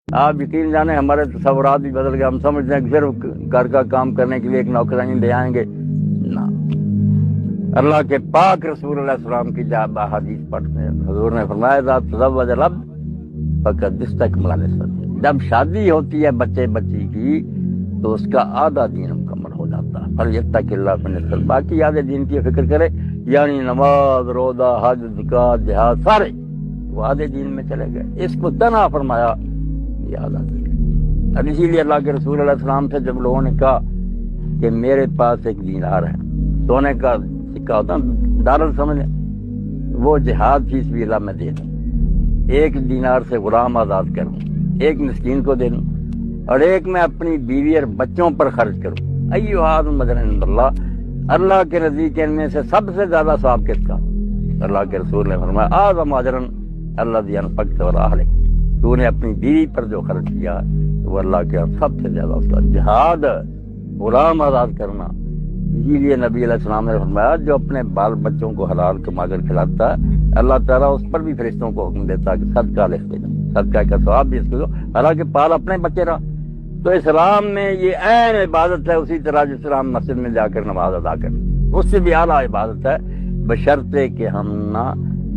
آپ یقین جانے ہمارے تصورات بھی بدل گئے. ہم سمجھتے ہیں کہ صرف گھر کا کام کرنے کے لیے ایک نوکرانی لے آئیں گے. نہ، اللہ کے پاک رسول علیہ السلام کی جاب حدیث پڑھتے ہیں. حضور نے فرمایا ذات تزوج العبد فقد استکمل نصف. جب شادی ہوتی ہے بچے بچی کی تو اس کا آدھا دین مکمل ہو جاتا ہے. فلیتق اللہ فی نصف. باقی آدھے دین کی فکر کرے، یعنی نماز، روزہ، حج، زکات، جہاد، سارے وہ آدھے دین میں چلے گئے. اس کو تنہا فرمایا یہ آدھا دین. اور اسی لیے اللہ کے رسول علیہ السلام سے جب لوگوں نے کہا کہ میرے پاس ایک دینار ہے، سونے کا سکہ ہوتا ڈالر سمجھ لیں، وہ جہاد فی سبیل اللہ میں دے دوں، ایک دینار سے غلام آزاد کروں، ایک مسکین کو دے دوں، اور ایک میں اپنی بیوی اور بچوں پر خرچ کروں. ایھا مدن عند اللہ، اللہ کے نزدیک ان میں سے سب سے زیادہ ثواب کس کا؟ اللہ کے رسول نے فرمایا اعظم اجرا الذی انفقت علی اہلک. تو نے اپنی بیوی پر جو خرچ کیا وہ اللہ کے ہاں سب سے زیادہ اس کا جہاد، غلام آزاد کرنا. اسی لیے نبی علیہ السلام نے فرمایا جو اپنے بال بچوں کو حلال کما کر کھلاتا ہے اللہ تعالیٰ اس پر بھی فرشتوں کو حکم دیتا ہے کہ صدقہ لکھ دے، صدقہ کا ثواب بھی اس کو دو، حالانکہ پال اپنے بچے رہا. تو اسلام میں یہ عین عبادت ہے، اسی طرح جس طرح ہم مسجد میں جا کر نماز ادا کریں اس سے بھی اعلیٰ عبادت ہے، بشرطے کہ ہم نہ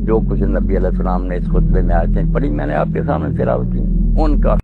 جو کچھ نبی علیہ السلام نے اس خطبے میں آیتیں پڑھی میں نے آپ کے سامنے تلاوت کی ان کا